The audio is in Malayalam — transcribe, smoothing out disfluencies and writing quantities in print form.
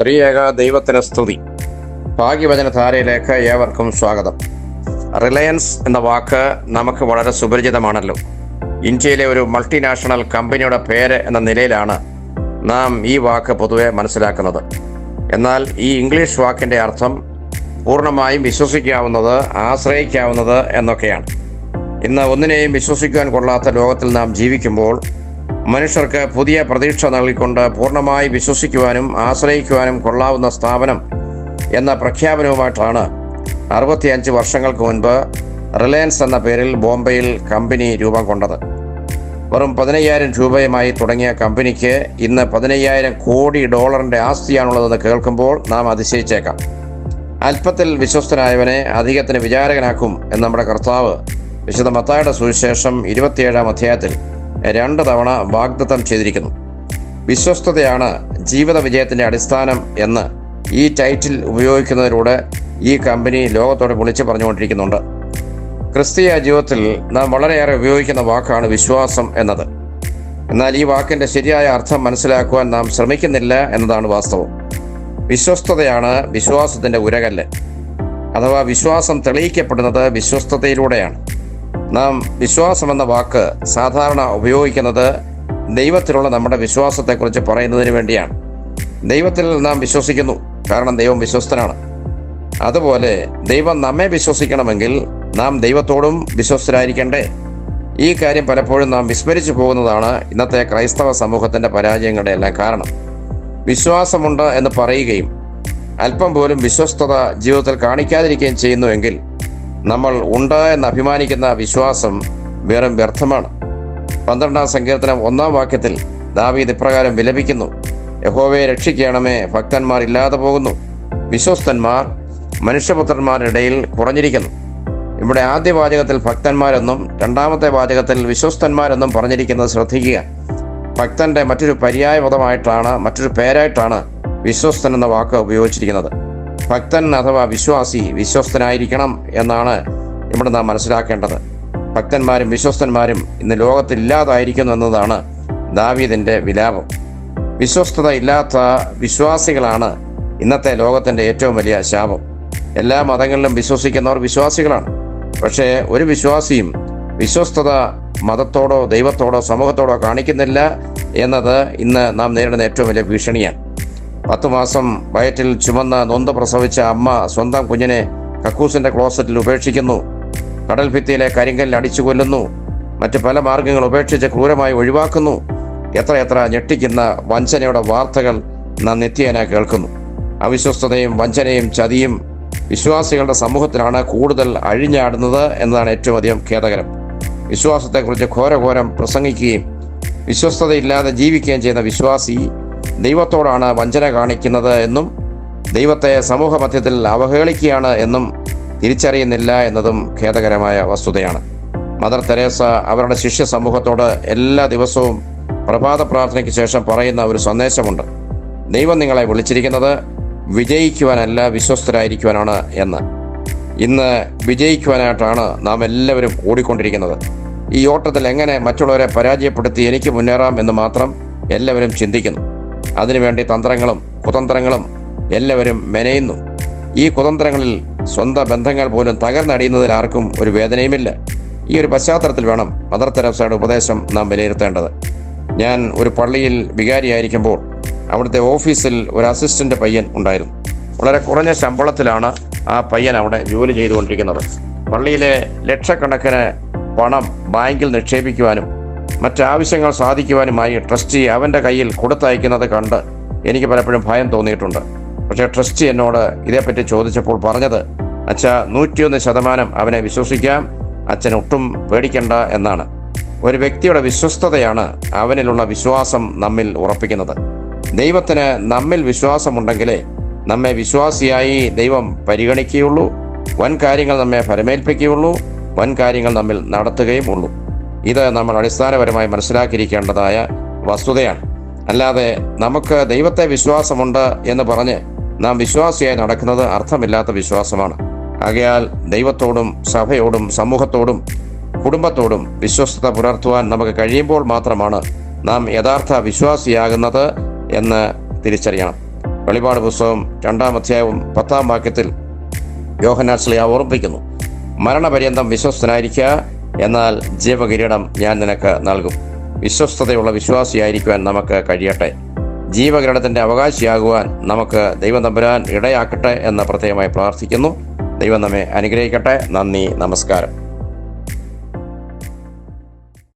ത്രിയേക ദൈവത്തിന് സ്തുതി. ഭാഗ്യവചനധാരയിലേക്ക് ഏവർക്കും സ്വാഗതം. റിലയൻസ് എന്ന വാക്ക് നമുക്ക് വളരെ സുപരിചിതമാണല്ലോ. ഇന്ത്യയിലെ ഒരു മൾട്ടിനാഷണൽ കമ്പനിയുടെ പേര് എന്ന നിലയിലാണ് നാം ഈ വാക്ക് പൊതുവെ മനസ്സിലാക്കുന്നത്. എന്നാൽ ഈ ഇംഗ്ലീഷ് വാക്കിൻ്റെ അർത്ഥം പൂർണ്ണമായും വിശ്വസിക്കാവുന്നത്, ആശ്രയിക്കാവുന്നത് എന്നൊക്കെയാണ്. ഇന്ന് ഒന്നിനെയും വിശ്വസിക്കുവാൻ കൊള്ളാത്ത ലോകത്തിൽ നാം ജീവിക്കുമ്പോൾ മനുഷ്യർക്ക് പുതിയ പ്രതീക്ഷ നൽകിക്കൊണ്ട് പൂർണ്ണമായി വിശ്വസിക്കുവാനും ആശ്രയിക്കുവാനും കൊള്ളാവുന്ന സ്ഥാപനം എന്ന പ്രഖ്യാപനവുമായിട്ടാണ് 65 വർഷങ്ങൾക്ക് മുൻപ് റിലയൻസ് എന്ന പേരിൽ ബോംബെയിൽ കമ്പനി രൂപം കൊണ്ടത്. വെറും 15,000 രൂപയുമായി തുടങ്ങിയ കമ്പനിക്ക് ഇന്ന് 15,000 കോടി ഡോളറിൻ്റെ ആസ്തിയാണുള്ളതെന്ന് കേൾക്കുമ്പോൾ നാം അതിശയിച്ചേക്കാം. അല്പത്തിൽ വിശ്വസ്തനായവനെ അധികത്തിന് വിചാരകനാക്കും എന്ന് നമ്മുടെ കർത്താവ് വിശുദ്ധ മത്തായിയുടെ സുവിശേഷം 27-ാം അധ്യായത്തിൽ 2 തവണ വാഗ്ദത്തം ചെയ്തിരിക്കുന്നു. വിശ്വസ്തതയാണ് ജീവിത വിജയത്തിൻ്റെ അടിസ്ഥാനം എന്ന് ഈ ടൈറ്റിൽ ഉപയോഗിക്കുന്നതിലൂടെ ഈ കമ്പനി ലോകത്തോട് വിളിച്ചു പറഞ്ഞുകൊണ്ടിരിക്കുന്നുണ്ട്. ക്രിസ്തീയ ജീവിതത്തിൽ നാം വളരെയേറെ ഉപയോഗിക്കുന്ന വാക്കാണ് വിശ്വാസം എന്നത്. എന്നാൽ ഈ വാക്കിൻ്റെ ശരിയായ അർത്ഥം മനസ്സിലാക്കുവാൻ നാം ശ്രമിക്കുന്നില്ല എന്നതാണ് വാസ്തവം. വിശ്വസ്തതയാണ് വിശ്വാസത്തിൻ്റെ ഉരകല്ല്, അഥവാ വിശ്വാസം തെളിയിക്കപ്പെടുന്നത് വിശ്വസ്തതയിലൂടെയാണ്. നാം വിശ്വാസം എന്ന വാക്ക് സാധാരണ ഉപയോഗിക്കുന്നത് ദൈവത്തിലുള്ള നമ്മുടെ വിശ്വാസത്തെക്കുറിച്ച് പറയുന്നതിന് വേണ്ടിയാണ്. ദൈവത്തിൽ നാം വിശ്വസിക്കുന്നു, കാരണം ദൈവം വിശ്വസ്തനാണ്. അതുപോലെ ദൈവം നമ്മെ വിശ്വസിക്കണമെങ്കിൽ നാം ദൈവത്തോടും വിശ്വസ്തരായിരിക്കണ്ടേ? ഈ കാര്യം പലപ്പോഴും നാം വിസ്മരിച്ചു പോകുന്നതാണ് ഇന്നത്തെ ക്രൈസ്തവ സമൂഹത്തിൻ്റെ പരാജയങ്ങളുടെ എല്ലാം കാരണം. വിശ്വാസമുണ്ട് എന്ന് പറയുകയും അല്പം പോലും വിശ്വസ്തത ജീവിതത്തിൽ കാണിക്കാതിരിക്കുകയും ചെയ്യുന്നുവെങ്കിൽ നമ്മൾ ഉണ്ട് എന്ന് അഭിമാനിക്കുന്ന വിശ്വാസം വെറും വ്യർത്ഥമാണ്. 12-ാം സങ്കീർത്തനം 1-ാം വാക്യത്തിൽ ദാവീദ് ഇപ്രകാരം വിലപിക്കുന്നു: യഹോവയെ രക്ഷിക്കണമേ, ഭക്തന്മാർ ഇല്ലാതെ പോകുന്നു, വിശ്വസ്തന്മാർ മനുഷ്യപുത്രന്മാരുടെ ഇടയിൽ കുറഞ്ഞിരിക്കുന്നു. ഇവിടെ ആദ്യ വാചകത്തിൽ ഭക്തന്മാരെന്നും 2-ാമത്തെ വാചകത്തിൽ വിശ്വസ്തന്മാരെന്നും പറഞ്ഞിരിക്കുന്നത് ശ്രദ്ധിക്കുക. ഭക്തന്റെ മറ്റൊരു പര്യായ പദമായിട്ടാണ്, മറ്റൊരു പേരായിട്ടാണ് വിശ്വസ്തൻ എന്ന വാക്ക് ഉപയോഗിച്ചിരിക്കുന്നത്. ഭക്തൻ അഥവാ വിശ്വാസി വിശ്വസ്തനായിരിക്കണം എന്നാണ് ഇവിടെ നാം മനസ്സിലാക്കേണ്ടത്. ഭക്തന്മാരും വിശ്വസ്തന്മാരും ഇന്ന് ലോകത്തിൽ ഇല്ലാതായിരിക്കുന്നു എന്നതാണ് ദാവീദിൻ്റെ വിലാപം. വിശ്വസ്തത ഇല്ലാത്ത വിശ്വാസികളാണ് ഇന്നത്തെ ലോകത്തിൻ്റെ ഏറ്റവും വലിയ ശാപം. എല്ലാ മതങ്ങളിലും വിശ്വസിക്കുന്നവർ വിശ്വാസികളാണ്. പക്ഷേ ഒരു വിശ്വാസിയും വിശ്വസ്തത മതത്തോടോ ദൈവത്തോടോ സമൂഹത്തോടോ കാണിക്കുന്നില്ല എന്നത് ഇന്ന് നാം നേരിടുന്ന ഏറ്റവും വലിയ ഭീഷണിയാണ്. 10 മാസം വയറ്റിൽ ചുമന്ന നൊന്ത് പ്രസവിച്ച അമ്മ സ്വന്തം കുഞ്ഞിനെ കക്കൂസിൻ്റെ ക്ലോസറ്റിൽ ഉപേക്ഷിക്കുന്നു, കടൽ ഭിത്തിയിലെ കരിങ്കല്ലിൽ അടിച്ചു കൊല്ലുന്നു, മറ്റ് പല മാർഗങ്ങൾ ഉപേക്ഷിച്ച് ക്രൂരമായി ഒഴിവാക്കുന്നു. എത്ര ഞെട്ടിക്കുന്ന വഞ്ചനയുടെ വാർത്തകൾ നാം നിത്യേന കേൾക്കുന്നു. അവിശ്വസ്തതയും വഞ്ചനയും ചതിയും വിശ്വാസികളുടെ സമൂഹത്തിലാണ് കൂടുതൽ അഴിഞ്ഞാടുന്നത് എന്നതാണ് ഏറ്റവും അധികം ഖേദകരം. വിശ്വാസത്തെക്കുറിച്ച് ഘോരഘോരം പ്രസംഗിക്കുകയും വിശ്വസ്തതയില്ലാതെ ജീവിക്കുകയും ചെയ്യുന്ന വിശ്വാസി ദൈവത്തോടാണ് വഞ്ചന കാണിക്കുന്നത് എന്നും ദൈവത്തെ സമൂഹ മധ്യത്തിൽ അവഹേളിക്കുകയാണ് എന്നും തിരിച്ചറിയുന്നില്ല എന്നതും ഖേദകരമായ വസ്തുതയാണ്. മദർ തെരേസ അവരുടെ ശിഷ്യ സമൂഹത്തോട് എല്ലാ ദിവസവും പ്രഭാത പ്രാർത്ഥനയ്ക്ക് ശേഷം പറയുന്ന ഒരു സന്ദേശമുണ്ട്: ദൈവം നിങ്ങളെ വിളിച്ചിരിക്കുന്നത് വിജയിക്കുവാനല്ല, വിശ്വസ്തരായിരിക്കുവാനാണ് എന്ന്. ഇന്ന് വിജയിക്കുവാനായിട്ടാണ് നാം എല്ലാവരും ഓടിക്കൊണ്ടിരിക്കുന്നത്. ഈ ഓട്ടത്തിൽ എങ്ങനെ മറ്റുള്ളവരെ പരാജയപ്പെടുത്തി എനിക്ക് മുന്നേറാം എന്ന് മാത്രം എല്ലാവരും ചിന്തിക്കുന്നു. അതിനുവേണ്ടി തന്ത്രങ്ങളും കുതന്ത്രങ്ങളും എല്ലാവരും മെനയുന്നു. ഈ കുതന്ത്രങ്ങളിൽ സ്വന്തം ബന്ധങ്ങൾ പോലും തകർന്നടിയുന്നതിൽ ആർക്കും ഒരു വേദനയുമില്ല. ഈ ഒരു പശ്ചാത്തലത്തിൽ വേണം മദർ തെരേസയുടെ ഉപദേശം നാം വിലയിരുത്തേണ്ടത്. ഞാൻ ഒരു പള്ളിയിൽ വികാരിയായിരിക്കുമ്പോൾ അവിടുത്തെ ഓഫീസിൽ ഒരു അസിസ്റ്റൻ്റ് പയ്യൻ ഉണ്ടായിരുന്നു. വളരെ കുറഞ്ഞ ശമ്പളത്തിലാണ് ആ പയ്യൻ അവിടെ ജോലി ചെയ്തുകൊണ്ടിരിക്കുന്നത്. പള്ളിയിലെ ലക്ഷക്കണക്കിന് പണം ബാങ്കിൽ നിക്ഷേപിക്കുവാനും മറ്റാവശ്യങ്ങൾ സാധിക്കുവാനുമായി ട്രസ്റ്റി അവൻ്റെ കയ്യിൽ കൊടുത്തയക്കുന്നത് കണ്ട് എനിക്ക് പലപ്പോഴും ഭയം തോന്നിയിട്ടുണ്ട്. പക്ഷേ ട്രസ്റ്റി എന്നോട് ഇതേപ്പറ്റി ചോദിച്ചപ്പോൾ പറഞ്ഞത്, അച്ഛാ, 101% അവനെ വിശ്വസിക്കാം, അച്ഛൻ ഒട്ടും പേടിക്കണ്ട എന്നാണ്. ഒരു വ്യക്തിയുടെ വിശ്വസ്തതയാണ് അവനിലുള്ള വിശ്വാസം നമ്മിൽ ഉറപ്പിക്കുന്നത്. ദൈവത്തിന് നമ്മിൽ വിശ്വാസമുണ്ടെങ്കിലേ നമ്മെ വിശ്വാസിയായി ദൈവം പരിഗണിക്കുകയുള്ളൂ, വൻ കാര്യങ്ങൾ നമ്മെ ഫലമേൽപ്പിക്കുകയുള്ളൂ, വൻ കാര്യങ്ങൾ നമ്മിൽ നടത്തുകയും ഉള്ളൂ. ഇത് നമ്മൾ അടിസ്ഥാനപരമായി മനസ്സിലാക്കിയിരിക്കേണ്ടതായ വസ്തുതയാണ്. അല്ലാതെ നമുക്ക് ദൈവത്തെ വിശ്വാസമുണ്ട് എന്ന് പറഞ്ഞ് നാം വിശ്വാസിയായി നടക്കുന്നത് അർത്ഥമില്ലാത്ത വിശ്വാസമാണ്. ആകയാൽ ദൈവത്തോടും സഭയോടും സമൂഹത്തോടും കുടുംബത്തോടും വിശ്വസ്തത പുലർത്തുവാൻ നമുക്ക് കഴിയുമ്പോൾ മാത്രമാണ് നാം യഥാർത്ഥ വിശ്വാസിയാകുന്നത് എന്ന് തിരിച്ചറിയണം. വെളിപാട് പുസ്തകം 2-ാം അധ്യായവും 10-ാം വാക്യത്തിൽ യോഹന്നാൻ ശ്ലീഹ ഓർമ്മിപ്പിക്കുന്നു, മരണപര്യന്തം വിശ്വസ്തനായിരിക്കുക, എന്നാൽ ജീവകിരീടം ഞാൻ നിനക്ക് നൽകും. വിശ്വസ്തതയുള്ള വിശ്വാസിയായിരിക്കുവാൻ നമുക്ക് കഴിയട്ടെ. ജീവകിരീടത്തിൻ്റെ അവകാശിയാകുവാൻ നമുക്ക് ദൈവം തമ്പുരാൻ ഇടയാക്കട്ടെ എന്ന് പ്രത്യേകമായി പ്രാർത്ഥിക്കുന്നു. ദൈവം നമ്മെ അനുഗ്രഹിക്കട്ടെ. നന്ദി, നമസ്കാരം.